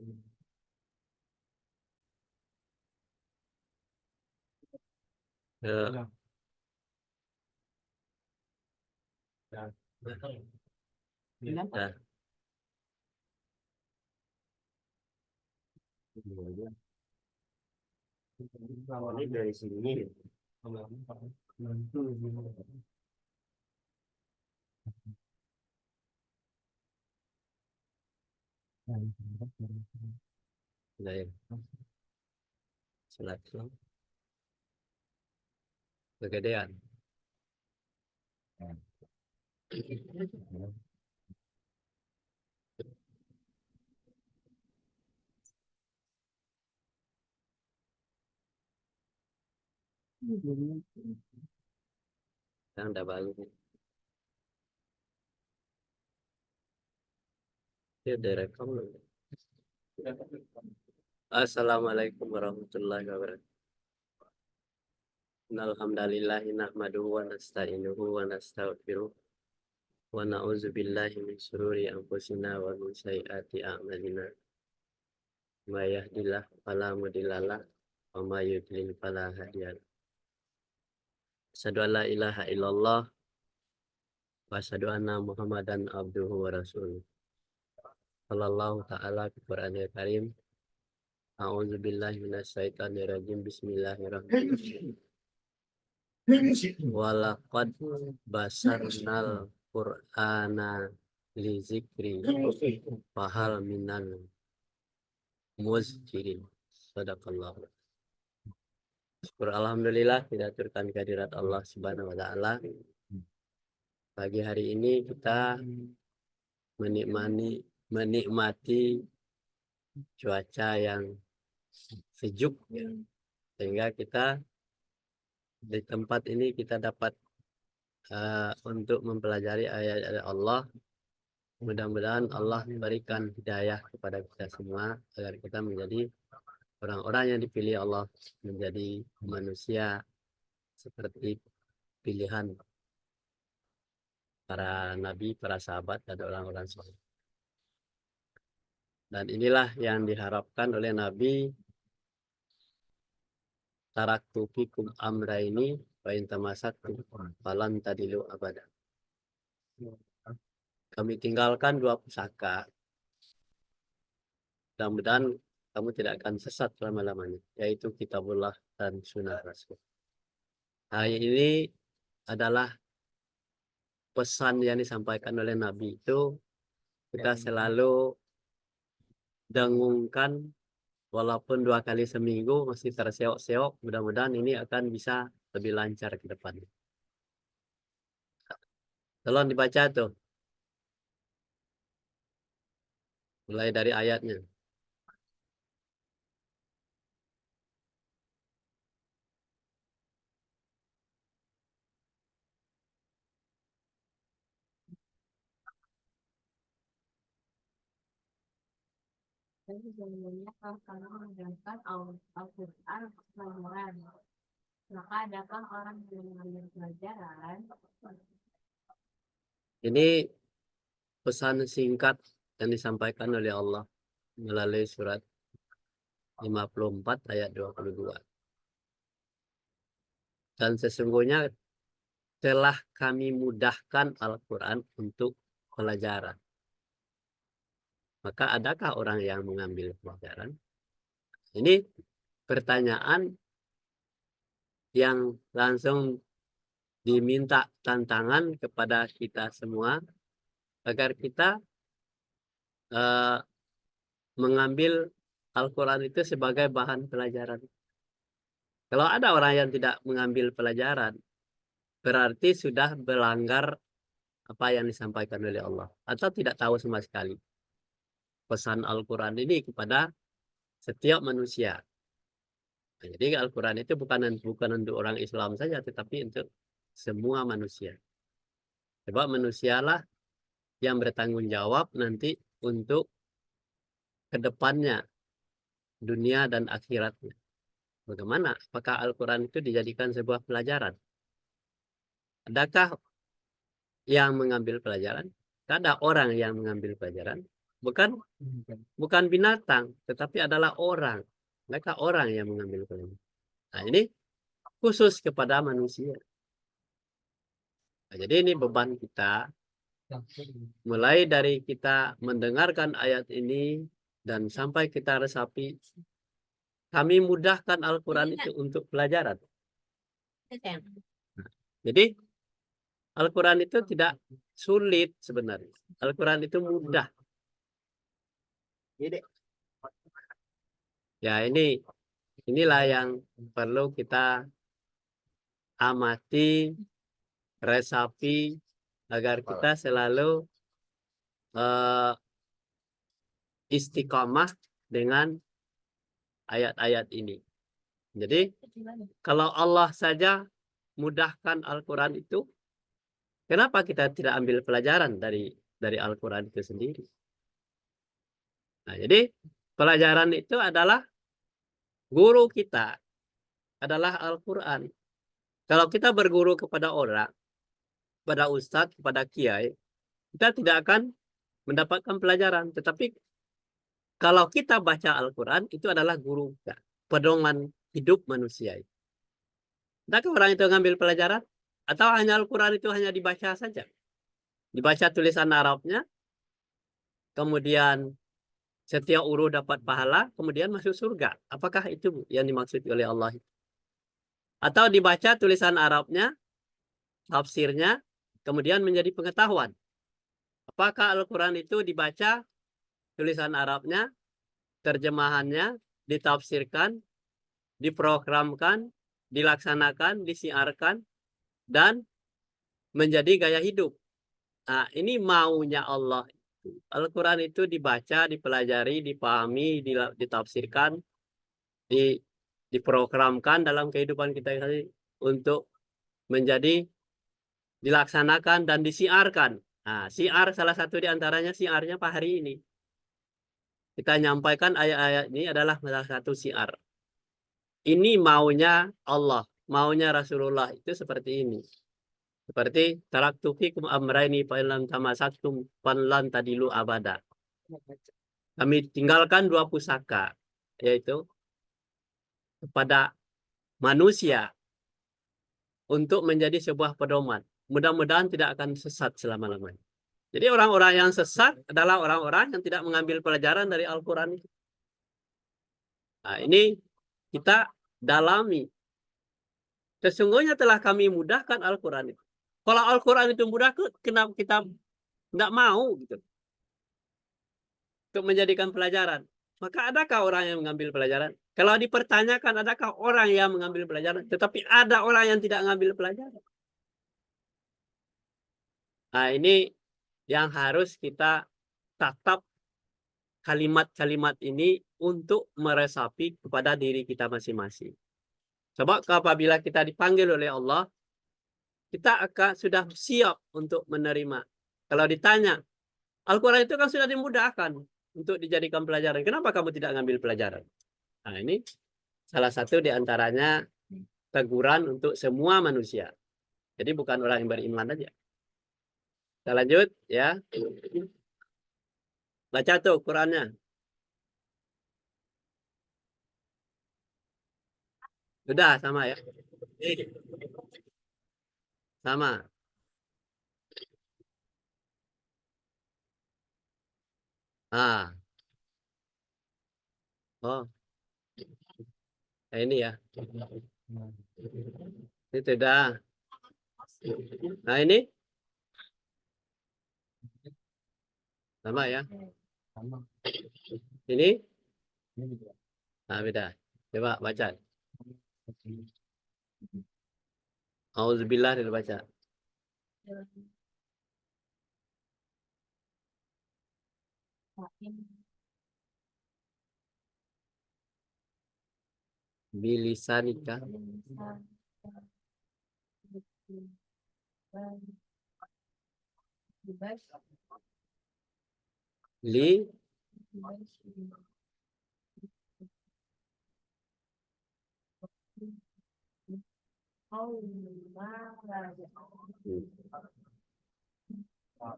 Ya. Ya. Ini dari sini. Nah, ya. Salat kegedean. Yang udah bagus. Itu direkam. Assalamualaikum warahmatullahi wabarakatuh. Alhamdulillahi nahmaduhu wa nasta'inuhu wa nastaghfiruh wa na'udzu billahi min syururi anfusina wa min sayyiati a'malina. May yahdihillahu fala mudhillalah wa may yudlil fala hadiyalah. Asyhadu an la ilaha illallah wa asyhadu anna Muhammadan abduhu wa rasuluh. Sallallahu ta'ala fi Qur'anil Karim. A'udzu billahi minasyaitonir rajim. Bismillahirrahmanirrahim. Walaqad basarnal Qur'ana li zikri fahal minal muzkirin. Sadaqallah. Syukur alhamdulillah kita aturkan kehadirat Allah Subhanahu wa taala. Pagi hari ini kita menikmati cuaca yang sejuk ya. Sehingga kita di tempat ini kita dapat untuk mempelajari ayat-ayat Allah. Mudah-mudahan Allah memberikan hidayah kepada kita semua agar kita menjadi orang-orang yang dipilih Allah menjadi manusia seperti pilihan para nabi, para sahabat, dan orang-orang soleh. Dan inilah yang diharapkan oleh Nabi. Taraktu fikum amraini wa in tamassaktum falan tadilu abada. Kami tinggalkan dua pusaka. Mudah-mudahan kamu tidak akan sesat selama-lamanya, yaitu kitabullah dan sunnah Rasul. Ayat ini adalah pesan yang disampaikan oleh Nabi itu. Kita selalu dengungkan, walaupun 2 kali seminggu masih terseok-seok. Mudah-mudahan ini akan bisa lebih lancar ke depan. Tolong dibaca tuh, mulai dari ayatnya. Dan sesungguhnya kalau kamu mendengarkan Al-Quran pelajaran, maka adakah orang yang mengambil pelajaran? Ini pesan singkat yang disampaikan oleh Allah melalui surat 54 ayat 22. Dan sesungguhnya telah kami mudahkan Al-Quran untuk pelajaran. Maka adakah orang yang mengambil pelajaran? Ini pertanyaan yang langsung diminta tantangan kepada kita semua agar kita mengambil Al-Quran itu sebagai bahan pelajaran. Kalau ada orang yang tidak mengambil pelajaran, berarti sudah melanggar apa yang disampaikan oleh Allah, atau tidak tahu sama sekali pesan Al-Quran ini kepada setiap manusia. Nah, jadi Al-Quran itu bukan untuk orang Islam saja, tetapi untuk semua manusia. Sebab manusialah yang bertanggung jawab nanti untuk kedepannya, dunia dan akhiratnya. Bagaimana? Apakah Al-Quran itu dijadikan sebuah pelajaran? Adakah yang mengambil pelajaran? Ada orang yang mengambil pelajaran. bukan bukan binatang, tetapi adalah orang. Mereka orang yang mengambil pelajaran. Nah, ini khusus kepada manusia. Nah, jadi ini beban kita, mulai dari kita mendengarkan ayat ini dan sampai kita resapi, kami mudahkan Al-Quran itu untuk pelajaran. Jadi Al-Quran itu tidak sulit sebenarnya. Al-Quran itu mudah. Ya, inilah yang perlu kita amati, resapi, agar kita selalu istiqomah dengan ayat-ayat ini. Jadi kalau Allah saja mudahkan Al-Quran itu, kenapa kita tidak ambil pelajaran dari Al-Quran itu sendiri? Nah, jadi pelajaran itu adalah guru kita, adalah Al-Quran. Kalau kita berguru kepada orang, kepada ustadz, kepada kiai, kita tidak akan mendapatkan pelajaran. Tetapi kalau kita baca Al-Quran, itu adalah guru kita, pedoman hidup manusia. Adakah orang itu ngambil pelajaran? Atau hanya Al-Quran itu hanya dibaca saja? Dibaca tulisan Arabnya, kemudian setiap huruf dapat pahala, kemudian masuk surga. Apakah itu yang dimaksud oleh Allah? Atau dibaca tulisan Arabnya, tafsirnya, kemudian menjadi pengetahuan. Apakah Al-Quran itu dibaca tulisan Arabnya, terjemahannya, ditafsirkan, diprogramkan, dilaksanakan, disiarkan, dan menjadi gaya hidup? Nah, ini maunya Allah. Al-Quran itu dibaca, dipelajari, dipahami, ditafsirkan, diprogramkan dalam kehidupan kita untuk menjadi dilaksanakan dan disiarkan. Nah, siar salah satu di antaranya siarnya Pak hari ini. Kita nyampaikan ayat-ayat ini adalah salah satu siar. Ini maunya Allah, maunya Rasulullah itu seperti ini. Seperti taraktu fikum amraini fa illam tamasaktum falan tadilu abada. Kami tinggalkan dua pusaka, yaitu kepada manusia untuk menjadi sebuah pedoman. Mudah-mudahan tidak akan sesat selama-lamanya. Jadi orang-orang yang sesat adalah orang-orang yang tidak mengambil pelajaran dari Al-Quran. Nah, ini kita dalami. Sesungguhnya telah kami mudahkan Al-Quran itu. Kalau Al-Quran itu mudah, kenapa kita tidak mau gitu untuk menjadikan pelajaran? Maka adakah orang yang mengambil pelajaran? Kalau dipertanyakan adakah orang yang mengambil pelajaran, tetapi ada orang yang tidak mengambil pelajaran. Nah, ini yang harus kita tatap kalimat-kalimat ini untuk meresapi kepada diri kita masing-masing. Sebab apabila kita dipanggil oleh Allah, kita akan sudah siap untuk menerima. Kalau ditanya, Al-Quran itu kan sudah dimudahkan untuk dijadikan pelajaran. Kenapa kamu tidak ngambil pelajaran? Nah, ini salah satu di antaranya teguran untuk semua manusia. Jadi bukan orang yang beriman aja. Kita lanjut ya. Baca tuh Qurannya. Sudah sama ya. Sama. Ah, oh, ini ya. Itu dah. Nah, ini sama ya. Ini, nah beda. Coba baca. Auzubillah dari baca. Bilisanika. Li.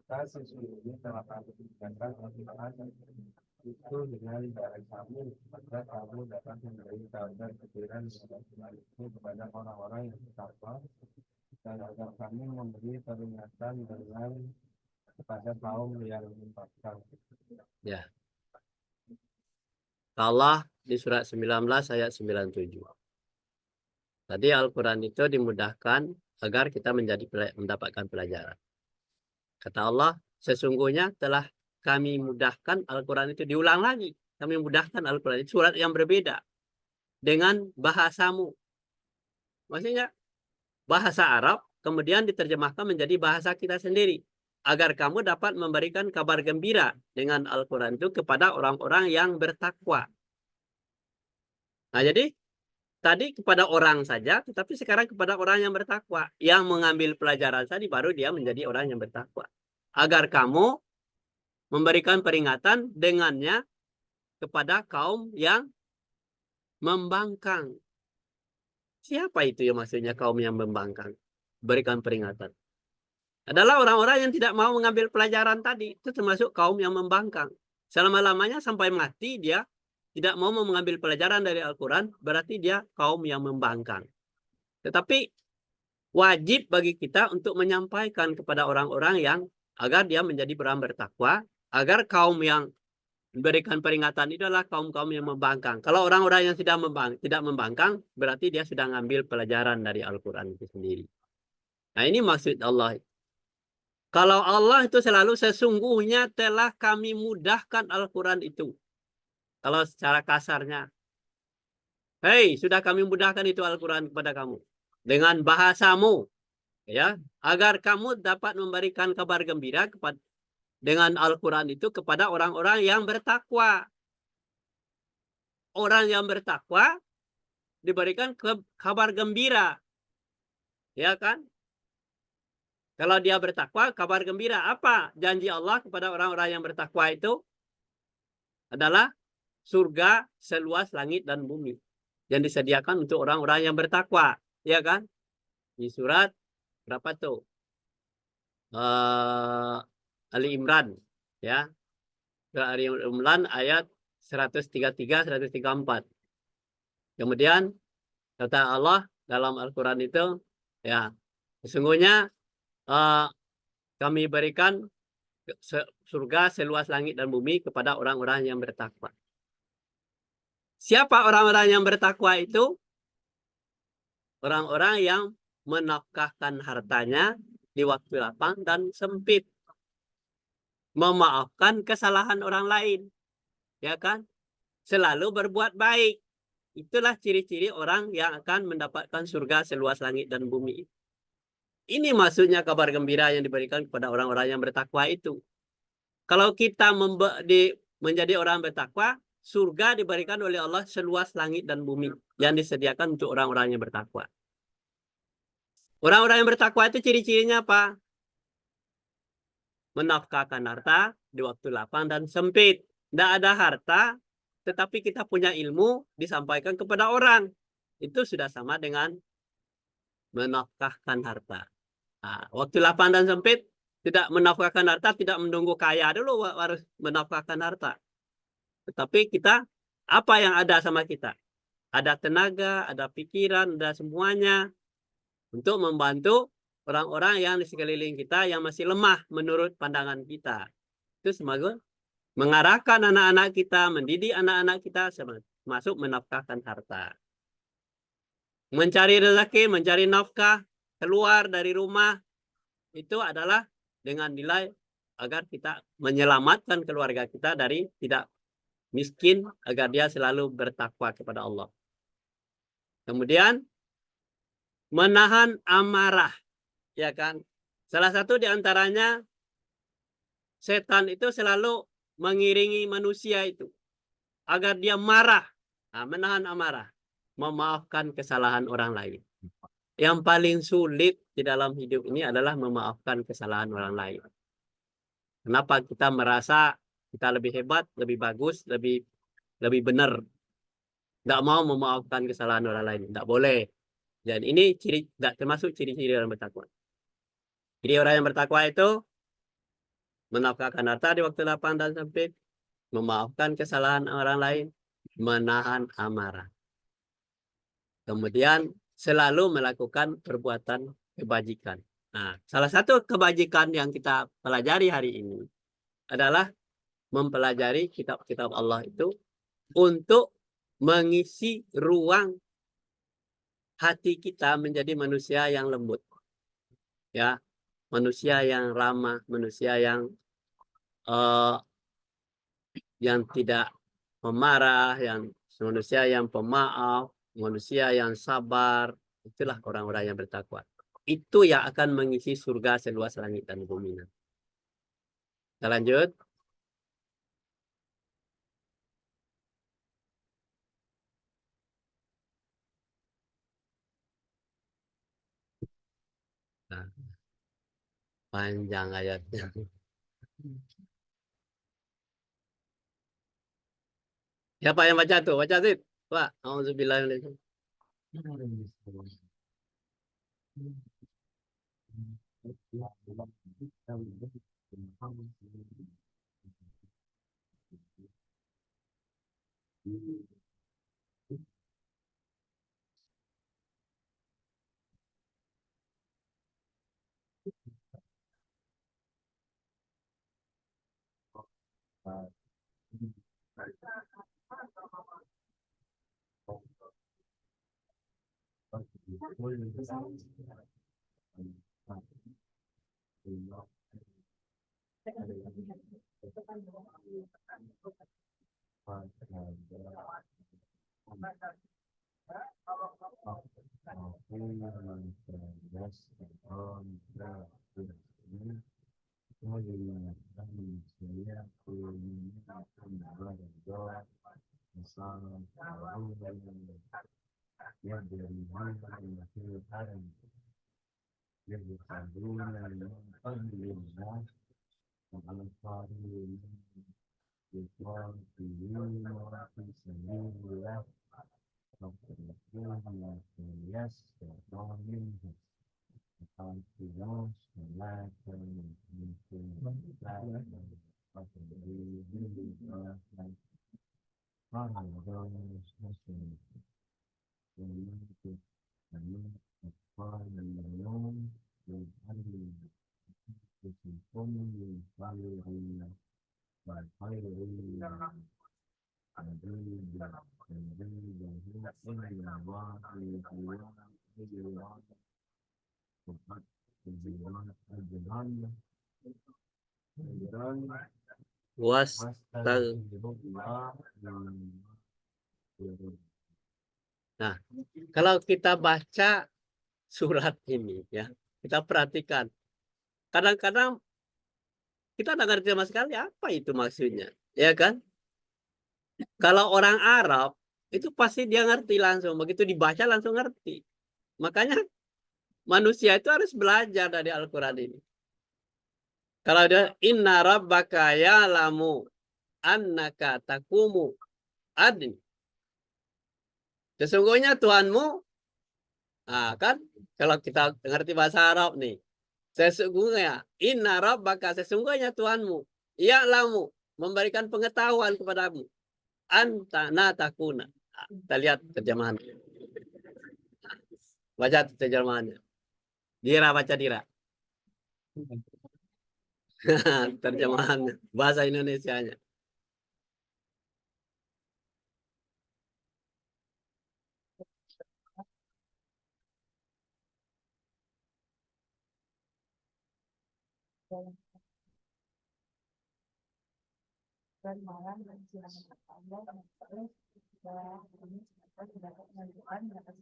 maka sesungguhnya telah kami tinggalkan Al-Quran itu dengan darah kamu, maka kamu dapat memberi kabar pikiran itu kepada orang-orang yang bertakwa, dan agar kami memberi peringatan dengan kepada kaum yang membangkang. Ya. Allah di surat 19 ayat 97. Tadi Al-Quran itu dimudahkan agar kita mendapatkan pelajaran. Kata Allah, sesungguhnya telah kami mudahkan Al-Quran itu diulang lagi. Kami mudahkan Al-Quran itu surat yang berbeda dengan bahasamu. Maksudnya bahasa Arab kemudian diterjemahkan menjadi bahasa kita sendiri. Agar kamu dapat memberikan kabar gembira dengan Al-Quran itu kepada orang-orang yang bertakwa. Nah, jadi tadi kepada orang saja, tetapi sekarang kepada orang yang bertakwa. Yang mengambil pelajaran tadi baru dia menjadi orang yang bertakwa. Agar kamu memberikan peringatan dengannya kepada kaum yang membangkang. Siapa itu yang maksudnya kaum yang membangkang? Berikan peringatan. Adalah orang-orang yang tidak mau mengambil pelajaran tadi. Itu termasuk kaum yang membangkang. Selama-lamanya sampai mati dia tidak mau mengambil pelajaran dari Al-Quran, berarti dia kaum yang membangkang. Tetapi wajib bagi kita untuk menyampaikan kepada orang-orang yang agar dia menjadi orang bertakwa, agar kaum yang memberikan peringatan itu adalah kaum-kaum yang membangkang. Kalau orang-orang yang tidak membangkang, berarti dia sudah mengambil pelajaran dari Al-Quran itu sendiri. Nah, ini maksud Allah. Kalau Allah itu selalu sesungguhnya telah kami mudahkan Al-Quran itu. Kalau secara kasarnya, hei, sudah kami mudahkan itu Al-Quran kepada kamu dengan bahasamu, ya, agar kamu dapat memberikan kabar gembira dengan Al-Quran itu kepada orang-orang yang bertakwa. Orang yang bertakwa diberikan kabar gembira, ya kan? Kalau dia bertakwa, kabar gembira apa? Janji Allah kepada orang-orang yang bertakwa itu adalah surga seluas langit dan bumi yang disediakan untuk orang-orang yang bertakwa, ya kan? Di surat berapa tuh? Ali Imran, ya. Surat Ali Imran ayat 133 134. Kemudian kata Allah dalam Al-Quran itu, ya, sesungguhnya kami berikan surga seluas langit dan bumi kepada orang-orang yang bertakwa. Siapa orang-orang yang bertakwa itu? Orang-orang yang menafkahkan hartanya di waktu lapang dan sempit. Memaafkan kesalahan orang lain. Ya kan? Selalu berbuat baik. Itulah ciri-ciri orang yang akan mendapatkan surga seluas langit dan bumi. Ini maksudnya kabar gembira yang diberikan kepada orang-orang yang bertakwa itu. Kalau kita menjadi orang bertakwa, surga diberikan oleh Allah seluas langit dan bumi yang disediakan untuk orang-orang yang bertakwa. Orang-orang yang bertakwa itu ciri-cirinya apa? Menafkahkan harta di waktu lapang dan sempit. Tidak ada harta, tetapi kita punya ilmu disampaikan kepada orang. Itu sudah sama dengan menafkahkan harta. Nah, waktu lapang dan sempit, tidak menafkahkan harta, tidak menunggu kaya dulu harus menafkahkan harta. Tetapi kita, apa yang ada sama kita? Ada tenaga, ada pikiran, ada semuanya untuk membantu orang-orang yang di sekeliling kita yang masih lemah menurut pandangan kita. Itu semoga mengarahkan anak-anak kita, mendidik anak-anak kita, masuk menafkahkan harta. Mencari rezeki, mencari nafkah, keluar dari rumah, itu adalah dengan nilai agar kita menyelamatkan keluarga kita dari tidak miskin, agar dia selalu bertakwa kepada Allah. Kemudian menahan amarah, ya kan? Salah satu di antaranya setan itu selalu mengiringi manusia itu agar dia marah. Nah, menahan amarah, memaafkan kesalahan orang lain. Yang paling sulit di dalam hidup ini adalah memaafkan kesalahan orang lain. Kenapa kita merasa kita lebih hebat, lebih bagus, lebih benar? Tidak mau memaafkan kesalahan orang lain. Tidak boleh. Dan ini tidak termasuk ciri-ciri orang bertakwa. Jadi orang yang bertakwa itu menafkahkan harta di waktu lapang dan sempit, memaafkan kesalahan orang lain, menahan amarah. Kemudian selalu melakukan perbuatan kebajikan. Nah, salah satu kebajikan yang kita pelajari hari ini adalah mempelajari kitab-kitab Allah itu untuk mengisi ruang hati kita menjadi manusia yang lembut. Ya, manusia yang ramah, manusia yang tidak memarah, manusia yang pemaaf, manusia yang sabar. Itulah orang-orang yang bertakwa. Itu yang akan mengisi surga seluas langit dan bumi. Kita lanjut. Nah, panjang ayatnya. Siapa yang baca tuh? Baca sih. Pak, auzubillah. Nah, kalau kita baca surat ini ya, kita perhatikan. Kadang-kadang kita tidak ngerti sama sekali apa itu maksudnya, ya kan? Kalau orang Arab itu pasti dia ngerti langsung, begitu dibaca langsung ngerti. Makanya manusia itu harus belajar dari Al-Quran ini. Kalau dia inna rabbaka ya'lamu annaka taqumu adn. Sesungguhnya Tuhanmu, kan kalau kita ngerti bahasa Arab nih, sesungguhnya inna rabbaka, sesungguhnya Tuhanmu, ya'lamu, memberikan pengetahuan kepadamu, anta natakuna. Kita lihat terjemahan. Baca terjemahannya. Dira, baca Dira. Terjemahannya, bahasa Indonesianya. Dan malam dan siang Allah dan terus bahwa ini sudah menunjukkan mereka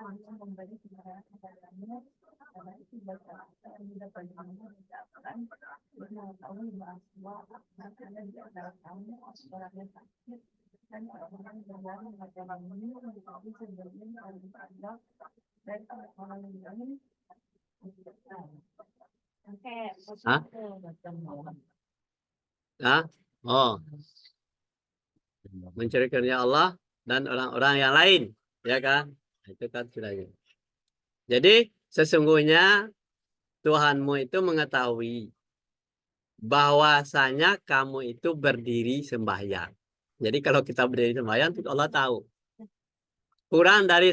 langsung memberi kebenaran kepadanya karena itu baca dan tidak bagaimana mendapatkan mengetahui bahwa akan ada di antara kamu orang yang sakit dan orang yang mengatakan ini menjadi sebelumnya orang ada dan orang yang ini Oh, mencari karunia Allah dan orang-orang yang lain, ya kan? Itu kan sudah. Jadi sesungguhnya Tuhanmu itu mengetahui bahwasanya kamu itu berdiri sembahyang. Jadi kalau kita berdiri sembahyang, Allah tahu. Kurang dari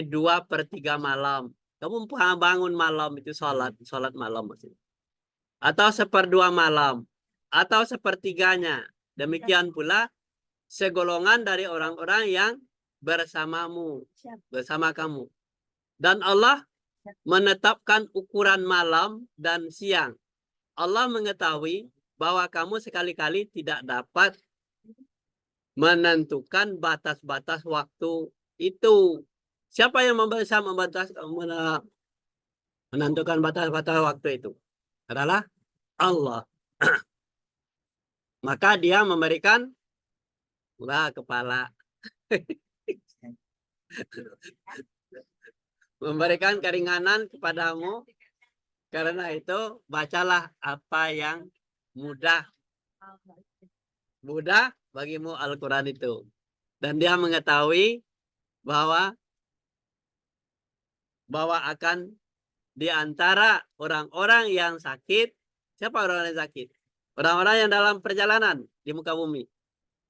2/3 malam. Kamu bangun malam itu sholat malam maksudnya. Atau 1/2 malam. Atau 1/3-nya. Demikian pula segolongan dari orang-orang yang bersamamu. Bersama kamu. Dan Allah menetapkan ukuran malam dan siang. Allah mengetahui bahwa kamu sekali-kali tidak dapat menentukan batas-batas waktu itu. Siapa yang bisa menentukan batas-batas waktu itu? Adalah Allah. Maka dia memberikan kepala. Memberikan keringanan kepadamu. Karena itu bacalah apa yang mudah bagimu Al-Quran itu. Dan dia mengetahui bahwa akan di antara orang-orang yang sakit, siapa orang-orang yang sakit? Orang-orang yang dalam perjalanan di muka bumi.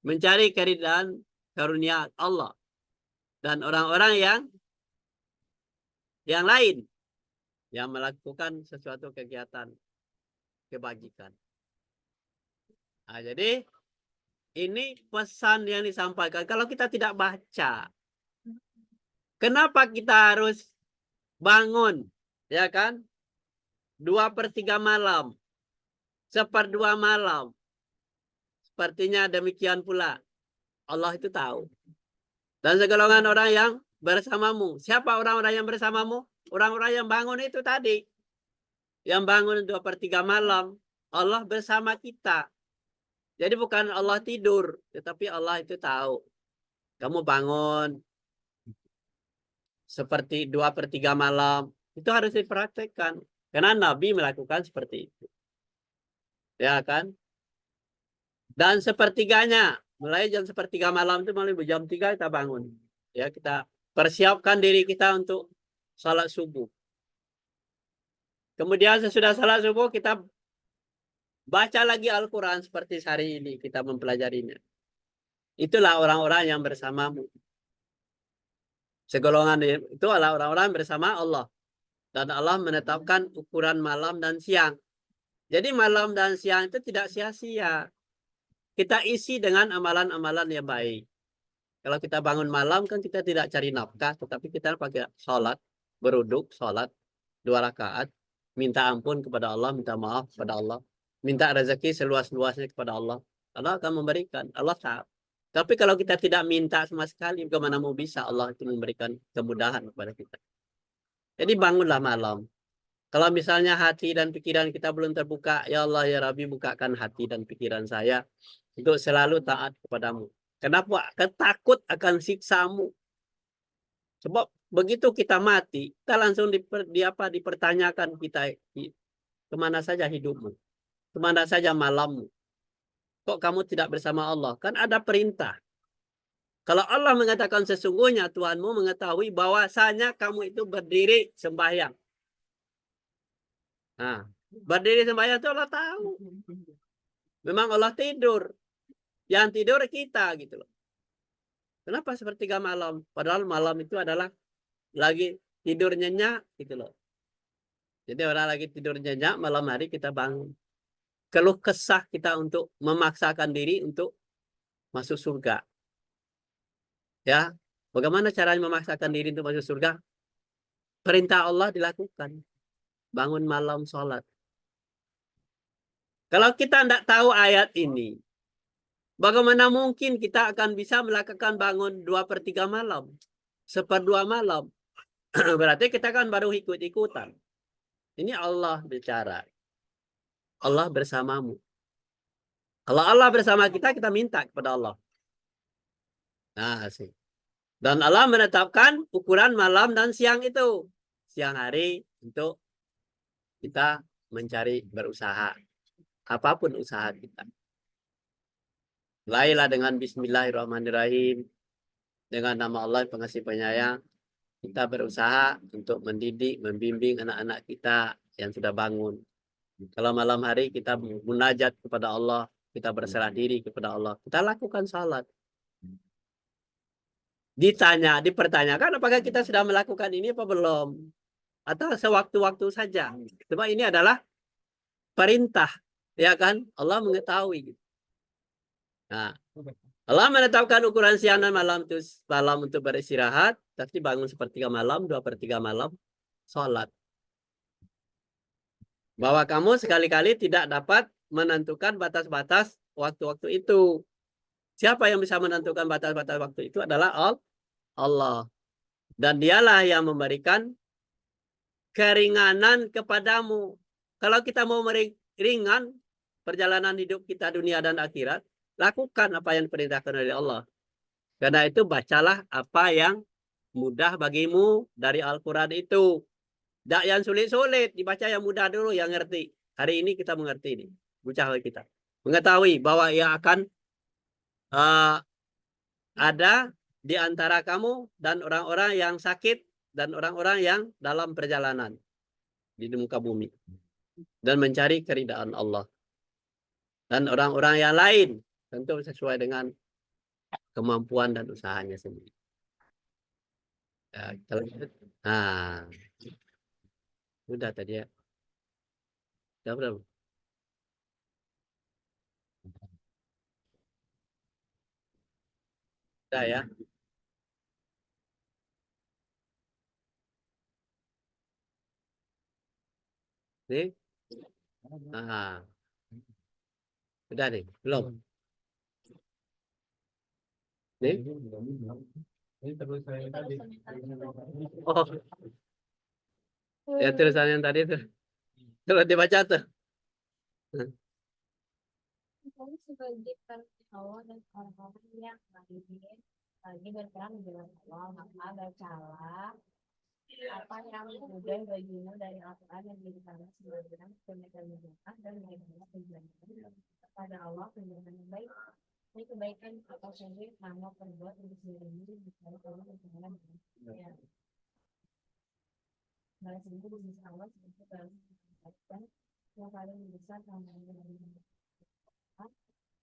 Mencari keridhaan karunia Allah. Dan orang-orang yang lain yang melakukan sesuatu kegiatan kebajikan. Nah, jadi ini pesan yang disampaikan. Kalau kita tidak baca, kenapa kita harus bangun? Ya kan? 2/3 malam. 1/2 malam. Sepertinya demikian pula. Allah itu tahu. Dan segolongan orang yang bersamamu. Siapa orang-orang yang bersamamu? Orang-orang yang bangun itu tadi. Yang bangun 2/3 malam. Allah bersama kita. Jadi bukan Allah tidur. Tetapi Allah itu tahu. Kamu bangun. Seperti 2/3 malam. Itu harus dipraktekkan. Karena Nabi melakukan seperti itu. Ya kan? Dan 1/3-nya. Mulai jam 1/3 malam itu mulai jam 3 kita bangun. Ya, kita persiapkan diri kita untuk salat subuh. Kemudian sesudah salat subuh kita baca lagi Al-Quran seperti hari ini kita mempelajarinya. Itulah orang-orang yang bersamamu. Segolongan itu adalah orang-orang bersama Allah. Dan Allah menetapkan ukuran malam dan siang. Jadi malam dan siang itu tidak sia-sia. Kita isi dengan amalan-amalan yang baik. Kalau kita bangun malam kan kita tidak cari nafkah, tetapi kita pakai sholat, beruduk, sholat 2 rakaat, minta ampun kepada Allah, minta maaf kepada Allah, minta rezeki seluas-luasnya kepada Allah. Allah akan memberikan. Allah tahu. Tapi kalau kita tidak minta sama sekali, bagaimana mau bisa Allah itu memberikan kemudahan kepada kita? Jadi bangunlah malam. Kalau misalnya hati dan pikiran kita belum terbuka, ya Allah ya Rabbi bukakan hati dan pikiran saya untuk selalu taat kepadamu. Kenapa? Ketakut akan siksamu. Sebab begitu kita mati, kita langsung dipertanyakan kita kemana saja hidupmu, kemana saja malammu. Kok kamu tidak bersama Allah? Kan ada perintah. Kalau Allah mengatakan sesungguhnya Tuhanmu mengetahui bahwasanya kamu itu berdiri sembahyang. Nah, berdiri sembahyang itu Allah tahu. Memang Allah tidur. Yang tidur kita gitu loh. Kenapa 1/3 malam? Padahal malam itu adalah lagi tidur nyenyak gitu loh. Jadi orang lagi tidur nyenyak, malam hari kita bangun. Keluh kesah kita untuk memaksakan diri untuk masuk surga. Ya, bagaimana caranya memaksakan diri untuk masuk surga? Perintah Allah dilakukan. Bangun malam sholat. Kalau kita tidak tahu ayat ini, bagaimana mungkin kita akan bisa melakukan bangun 2/3 malam, 1/2 malam? Berarti kita kan baru ikut-ikutan. Ini Allah bicara. Allah bersamamu. Kalau Allah bersama kita, kita minta kepada Allah. Nah, sih. Dan Allah menetapkan ukuran malam dan siang itu. Siang hari untuk kita mencari berusaha. Apapun usaha kita. Mulailah dengan Bismillahirrahmanirrahim. Dengan nama Allah pengasih penyayang. Kita berusaha untuk mendidik, membimbing anak-anak kita yang sudah bangun. Kalau malam hari kita munajat kepada Allah, kita berserah diri kepada Allah, kita lakukan salat. Dipertanyakan apakah kita sudah melakukan ini apa belum? Atau sewaktu-waktu saja. Sebab ini adalah perintah, ya kan? Allah mengetahui. Nah, Allah menetapkan ukuran siang dan malam itu malam untuk beristirahat, tapi bangun sepertiga malam, 2/3 malam, sholat. Bahwa kamu sekali-kali tidak dapat menentukan batas-batas waktu-waktu itu. Siapa yang bisa menentukan batas-batas waktu itu adalah Allah. Dan dialah yang memberikan keringanan kepadamu. Kalau kita mau ringan perjalanan hidup kita dunia dan akhirat, lakukan apa yang diperintahkan oleh Allah. Karena itu bacalah apa yang mudah bagimu dari Al-Quran itu. Tidak yang sulit-sulit, dibaca yang mudah dulu, yang ngerti. Hari ini kita mengerti ini, bocah kita. Mengetahui bahwa ia akan ada di antara kamu dan orang-orang yang sakit dan orang-orang yang dalam perjalanan di muka bumi. Dan mencari keridaan Allah. Dan orang-orang yang lain tentu sesuai dengan kemampuan dan usahanya sendiri. Ya, nah, udah tadi ya. Udah belum? Udah ya. Nih. Nah, udah nih, belum? Nih. Ini terus saya tadi. Oh, ya tulisan yang tadi tuh. Kalau dibaca tuh. Kamu sebagai Allah dan orang-orang yang lagi berperang di jalan Allah, maka bacalah apa yang mudah bagimu dari Al-Quran yang diberikan sebagian kebaikan dan bagaimana penjelasan kepada Allah penjelasan yang baik. Ini kebaikan atau sendiri kamu perbuat untuk dirimu bukan kamu berjalan ya. Balas itu di sisi Allah seperti balas kebaikan yang paling besar kamu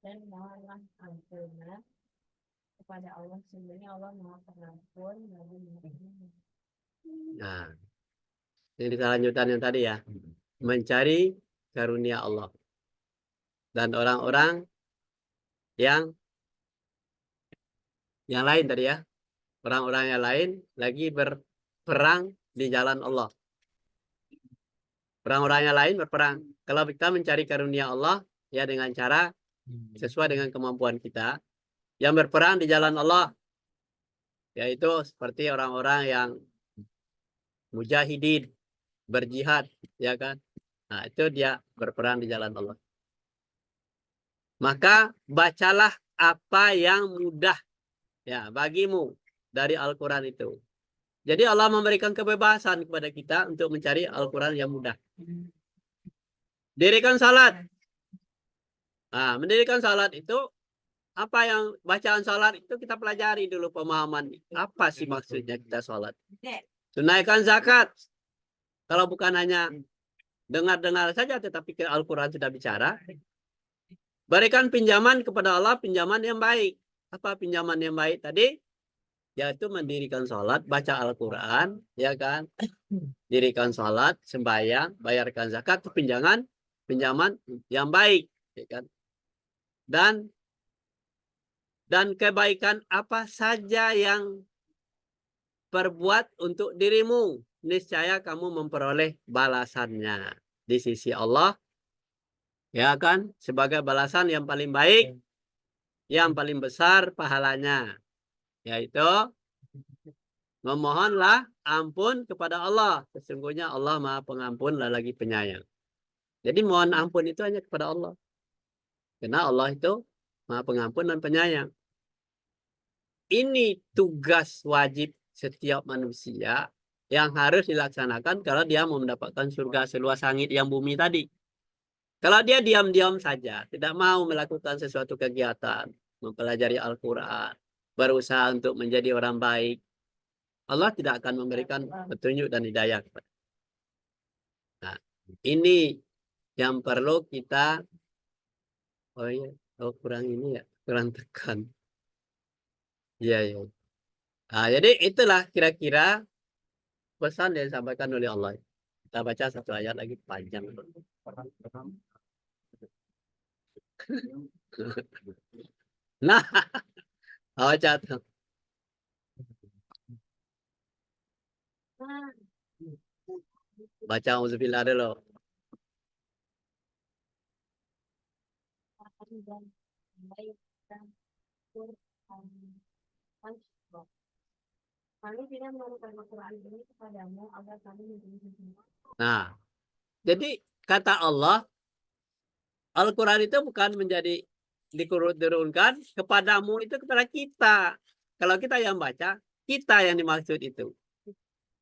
dan mohonlah ampunan kepada Allah, sebenarnya Allah Maha Pengampun dan Nah, ini lanjutan yang tadi ya. Mencari karunia Allah. Dan orang-orang yang lain tadi ya. Orang-orang yang lain lagi berperang di jalan Allah. Orang-orang yang lain berperang. Kalau kita mencari karunia Allah, ya dengan cara sesuai dengan kemampuan kita. Yang berperang di jalan Allah, yaitu seperti orang-orang yang mujahidin, berjihad, ya kan? Nah, itu dia berperang di jalan Allah. Maka bacalah apa yang mudah ya bagimu dari Al-Quran itu. Jadi Allah memberikan kebebasan kepada kita untuk mencari Al-Quran yang mudah. Dirikan salat. Nah, mendirikan salat itu apa yang bacaan salat itu kita pelajari dulu pemahaman. Apa sih maksudnya kita salat? Tunaikan zakat. Kalau bukan hanya dengar-dengar saja tetapi Al-Quran sudah bicara. Berikan pinjaman kepada Allah, pinjaman yang baik. Apa pinjaman yang baik tadi? Yaitu mendirikan sholat, baca Al-Quran, ya kan? Dirikan sholat, sembahyang, bayarkan zakat, itu pinjaman yang baik, ya kan? Dan kebaikan apa saja yang perbuat untuk dirimu, niscaya kamu memperoleh balasannya di sisi Allah, ya kan? Sebagai balasan yang paling baik, yang paling besar pahalanya, yaitu memohonlah ampun kepada Allah. Sesungguhnya Allah Maha Pengampun dan lagi penyayang. Jadi mohon ampun itu hanya kepada Allah. Karena Allah itu Maha Pengampun dan penyayang. Ini tugas wajib setiap manusia yang harus dilaksanakan kalau dia mau mendapatkan surga seluas langit yang bumi tadi. Kalau dia diam-diam saja, tidak mau melakukan sesuatu kegiatan, mempelajari Al-Quran, berusaha untuk menjadi orang baik, Allah tidak akan memberikan petunjuk dan hidayah. Nah, ini yang perlu kita kurang ini ya, kurang tekan. Iya, iya. Jadi itulah kira-kira pesan yang disampaikan oleh Allah. Kita baca satu ayat lagi panjang. Nah, baca tuh. Baca auzubillah dulu. Kami tidak melakukan Al-Quran ini kepadamu agar kami menjadi semua. Nah, jadi kata Allah, Al-Quran itu bukan menjadi diturunkan kepadamu, itu kepada kita. Kalau kita yang baca, kita yang dimaksud itu.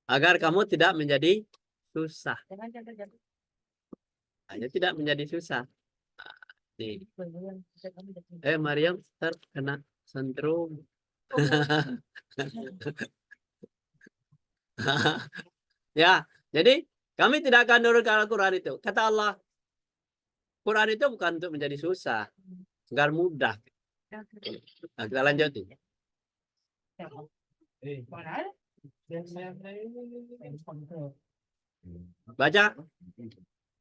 Agar kamu tidak menjadi susah. Hanya tidak menjadi susah. Nih. Mariam terkena sentrum. Ya, jadi kami tidak akan menurunkan Al-Quran itu. Kata Allah, Quran itu bukan untuk menjadi susah, agar mudah. Nah, kita lanjutin. Baca.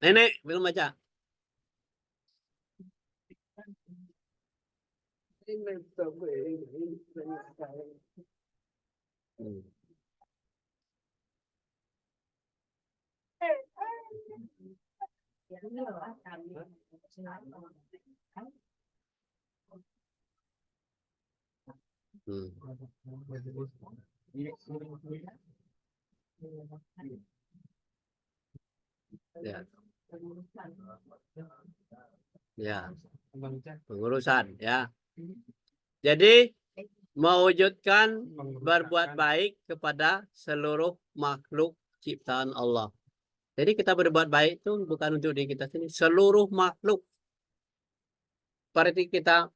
Nenek belum baca. Ya. Ya. Pengurusan ya. Jadi mewujudkan berbuat baik kepada seluruh makhluk ciptaan Allah. Jadi kita berbuat baik itu bukan untuk diri kita sendiri, seluruh makhluk. Seperti kita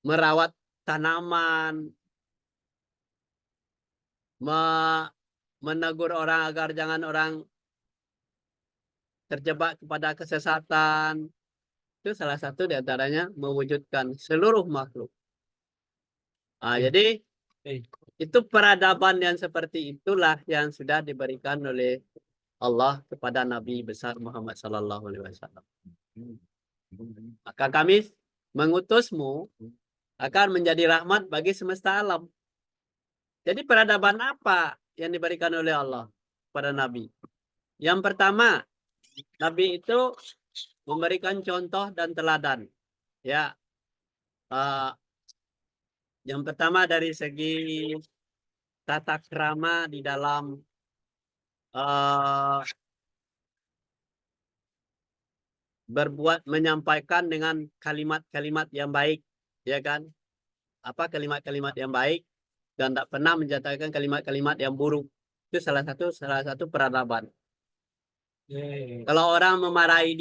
merawat tanaman, menegur orang agar jangan orang terjebak kepada kesesatan. Itu salah satu diantaranya mewujudkan seluruh makhluk. Jadi itu peradaban yang seperti itulah yang sudah diberikan oleh Allah kepada Nabi besar Muhammad SAW. Maka kami mengutusmu akan menjadi rahmat bagi semesta alam. Jadi peradaban apa yang diberikan oleh Allah kepada Nabi? Yang pertama, Nabi itu memberikan contoh dan teladan. Ya, yang pertama dari segi tata krama di dalam berbuat, menyampaikan dengan kalimat-kalimat yang baik, ya kan? Apa kalimat-kalimat yang baik dan tak pernah menjatuhkan kalimat-kalimat yang buruk. Itu salah satu peradaban. Kalau orang memarahi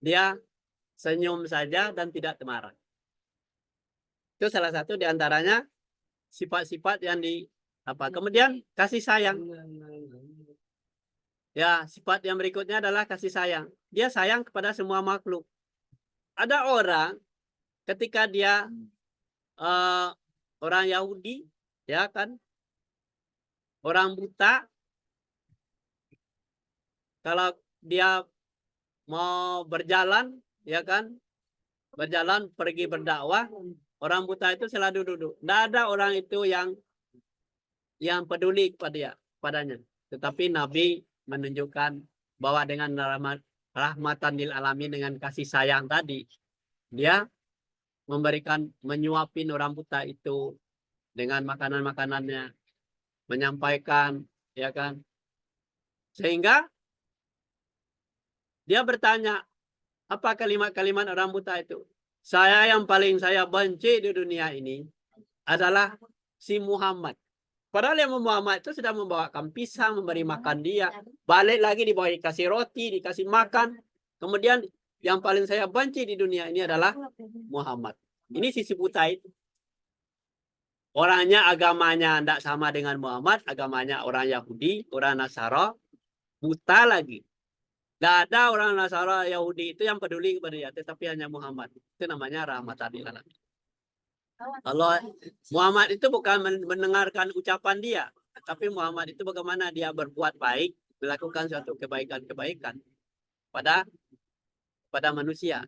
dia senyum saja dan tidak marah. Itu salah satu diantaranya sifat-sifat yang kemudian kasih sayang. Ya, sifat yang berikutnya adalah kasih sayang. Dia sayang kepada semua makhluk. Ada orang ketika dia orang Yahudi, ya kan, orang buta, kalau dia mau berjalan, ya kan, berjalan pergi berdakwah, orang buta itu selalu duduk. Tidak ada orang itu yang peduli padanya. Tetapi Nabi menunjukkan bahwa dengan rahmatan lil alamin, dengan kasih sayang tadi, dia menyuapin orang buta itu dengan makanan-makanannya, menyampaikan, ya kan, sehingga dia bertanya, apa kalimat-kalimat orang buta itu? Yang paling saya benci di dunia ini adalah si Muhammad. Padahal yang Muhammad itu sudah membawakan pisang, memberi makan dia. Balik lagi dibawa dikasih roti, dikasih makan. Kemudian yang paling saya benci di dunia ini adalah Muhammad. Ini sisi buta itu. Orangnya, agamanya tidak sama dengan Muhammad. Agamanya orang Yahudi, orang Nasara. buta lagi. Tidak ada orang Nasara Yahudi itu yang peduli kepada dia, tetapi hanya Muhammad. Itu namanya rahmatan lil alamin. Kalau Muhammad itu bukan mendengarkan ucapan dia, tapi Muhammad itu bagaimana dia berbuat baik, melakukan suatu kebaikan-kebaikan pada manusia.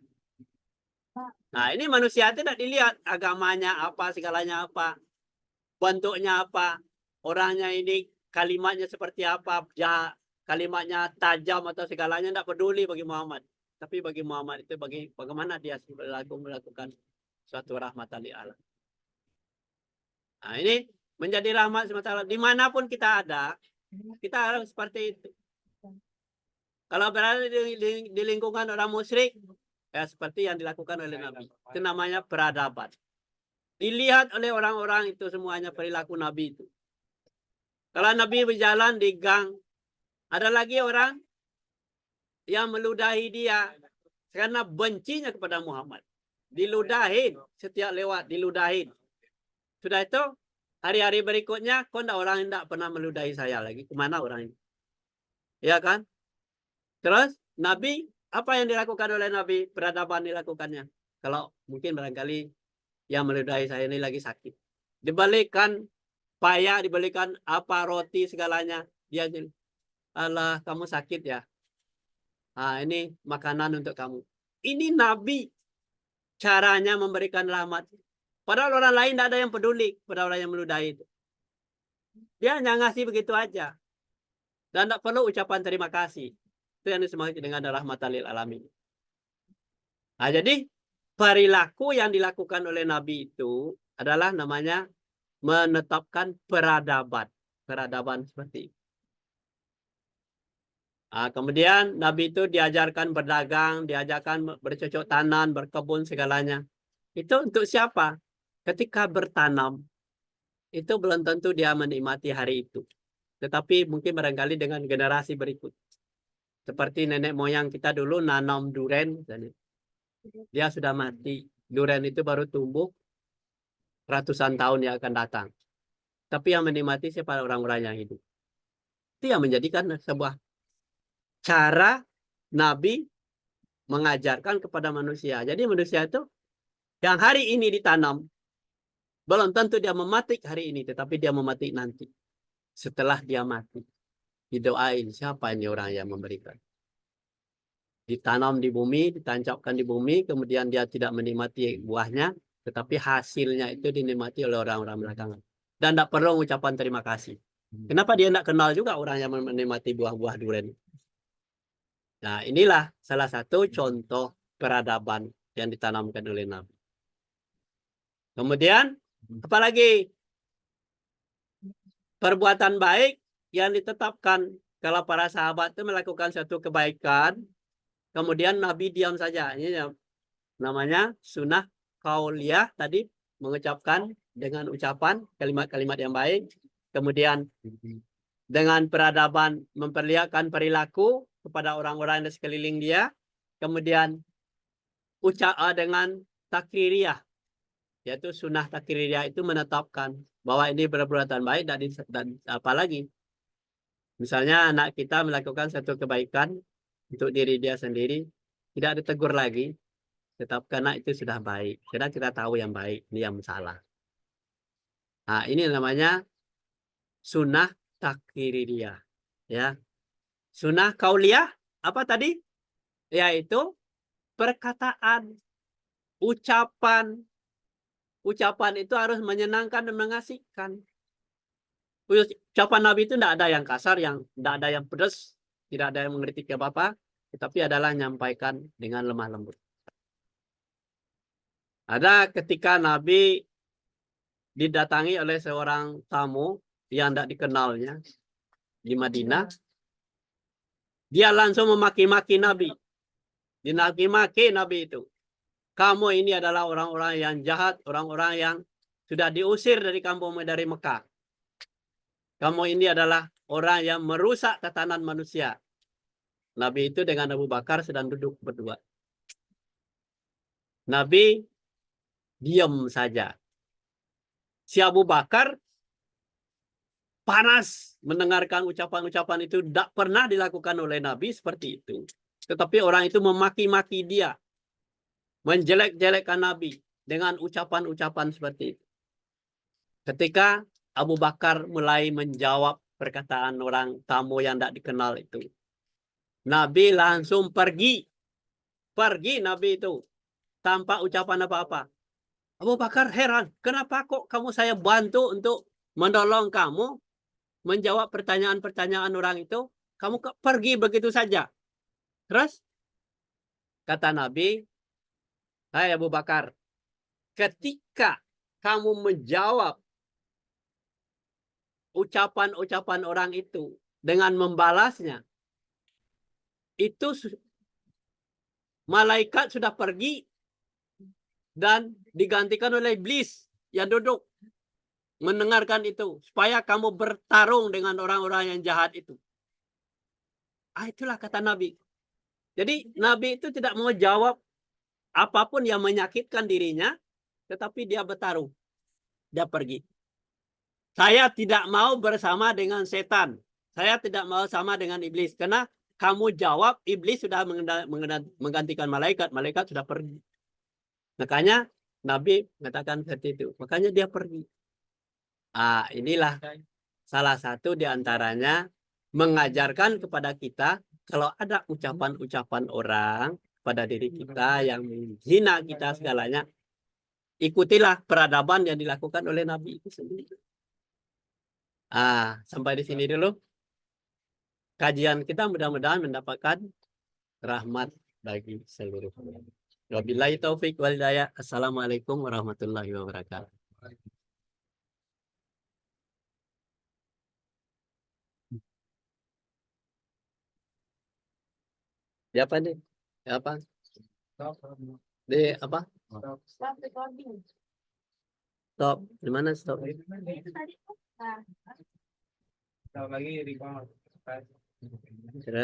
Nah, ini manusia tidak dilihat agamanya apa, segalanya apa, bentuknya apa, orangnya ini kalimatnya seperti apa, kalimatnya tajam atau segalanya tidak peduli bagi Muhammad. Tapi bagi Muhammad itu bagaimana dia melakukan suatu rahmatan lil alamin. Nah, ini menjadi rahmat semata dimanapun kita ada, kita harus seperti itu. Kalau berada di lingkungan orang musyrik, ya seperti yang dilakukan oleh Nabi. Itu namanya peradaban. Dilihat oleh orang-orang itu semuanya perilaku Nabi itu. Kalau Nabi berjalan di gang, ada lagi orang yang meludahi dia karena bencinya kepada Muhammad. Diludahin, setiap lewat diludahin. Sudah itu, hari-hari berikutnya, kok orang yang tidak pernah meludahi saya lagi. Kemana orang ini? Ya kan? Terus, Nabi, apa yang dilakukan oleh Nabi? Peradaban dilakukannya. Kalau mungkin barangkali yang meludahi saya ini lagi sakit. Dibalikan payah, dibalikan apa, roti, segalanya. Dia jadi, Allah, kamu sakit ya? Nah, ini makanan untuk kamu. Ini Nabi. Caranya memberikan rahmat. Padahal orang lain tidak ada yang peduli pada orang yang meludahi itu. Dia hanya ngasih begitu aja. Dan tidak perlu ucapan terima kasih. Itu yang disebut dengan rahmatan lil alamin. Nah, jadi perilaku yang dilakukan oleh Nabi itu adalah namanya menetapkan peradaban. Peradaban seperti itu. Nah, kemudian Nabi itu diajarkan berdagang, diajarkan bercocok tanam, berkebun segalanya. Itu untuk siapa? Ketika bertanam, itu belum tentu dia menikmati hari itu. Tetapi mungkin barangkali dengan generasi berikut. Seperti nenek moyang kita dulu nanam duren, dia sudah mati. Duren itu baru tumbuh ratusan tahun yang akan datang. Tapi yang menikmati siapa orang-orang yang hidup. Itu yang menjadikan sebuah cara Nabi mengajarkan kepada manusia. Jadi manusia itu yang hari ini ditanam, belum tentu dia mematik hari ini, tetapi dia mematik nanti. Setelah dia mati, didoain siapa ini orang yang memberikan. Ditanam di bumi, ditancapkan di bumi, kemudian dia tidak menikmati buahnya, tetapi hasilnya itu dinikmati oleh orang-orang belakangan. Dan tidak perlu ucapan terima kasih. Kenapa dia tidak kenal juga orang yang menikmati buah-buah durian? Nah, inilah salah satu contoh peradaban yang ditanamkan oleh Nabi. Kemudian, apalagi perbuatan baik yang ditetapkan kalau para sahabat itu melakukan suatu kebaikan, kemudian Nabi diam saja. Ini namanya sunnah qauliyah tadi, mengucapkan dengan ucapan kalimat-kalimat yang baik. Kemudian dengan peradaban memperlihatkan perilaku kepada orang-orang di sekeliling dia. Kemudian dengan takririyah, yaitu sunnah takririyah itu menetapkan bahwa ini perbuatan baik dan apalagi. Misalnya anak kita melakukan satu kebaikan untuk diri dia sendiri, tidak ditegur lagi, tetap karena itu sudah baik. Karena kita tahu yang baik, ini yang salah. Nah, ini namanya sunnah takririyah. Ya. Sunnah qauliyah apa tadi? Yaitu perkataan, ucapan. Ucapan itu harus menyenangkan dan mengasihkan. Ucapan Nabi itu tidak ada yang kasar, tidak ada yang pedas, tidak ada yang mengkritik apa-apa, tetapi adalah menyampaikan dengan lemah lembut. Ada ketika Nabi didatangi oleh seorang tamu yang tidak dikenalnya di Madinah. Dia langsung memaki-maki Nabi. Dimaki-maki Nabi itu. Kamu ini adalah orang-orang yang jahat, orang-orang yang sudah diusir dari kampung, dari Mekah. Kamu ini adalah orang yang merusak tatanan manusia. Nabi itu dengan Abu Bakar sedang duduk berdua. Nabi diam saja. Si Abu Bakar panas mendengarkan ucapan-ucapan itu. Tidak pernah dilakukan oleh Nabi seperti itu. Tetapi orang itu memaki-maki dia, menjelek-jelekkan Nabi dengan ucapan-ucapan seperti itu. Ketika Abu Bakar mulai menjawab perkataan orang tamu yang tidak dikenal itu, Nabi langsung pergi. Pergi Nabi itu tanpa ucapan apa-apa. Abu Bakar heran, kenapa kok saya bantu untuk menolong kamu menjawab pertanyaan-pertanyaan orang itu, kamu pergi begitu saja. Terus kata Nabi, hai Abu Bakar, ketika kamu menjawab ucapan-ucapan orang itu dengan membalasnya, itu malaikat sudah pergi dan digantikan oleh iblis yang duduk mendengarkan itu, supaya kamu bertarung dengan orang-orang yang jahat itu. Itulah kata Nabi. Jadi Nabi itu tidak mau jawab apapun yang menyakitkan dirinya, tetapi dia bertarung. Dia pergi. Saya tidak mau bersama dengan setan. Saya tidak mau sama dengan iblis. Karena kamu jawab, iblis sudah menggantikan malaikat. Malaikat sudah pergi. Makanya Nabi mengatakan seperti itu. Makanya dia pergi. Inilah salah satu di antaranya mengajarkan kepada kita, kalau ada ucapan-ucapan orang pada diri kita yang menghina kita segalanya, ikutilah peradaban yang dilakukan oleh Nabi itu sendiri. Sampai di sini dulu kajian kita, mudah-mudahan mendapatkan rahmat bagi seluruh. Wabillahi taufik wal hidayah. Assalamualaikum warahmatullahi wabarakatuh. Di apa nih? Apa? Di apa? Stop recording. Stop. Di mana stop? Tadi tuh, Tahu lagi record. Sudah.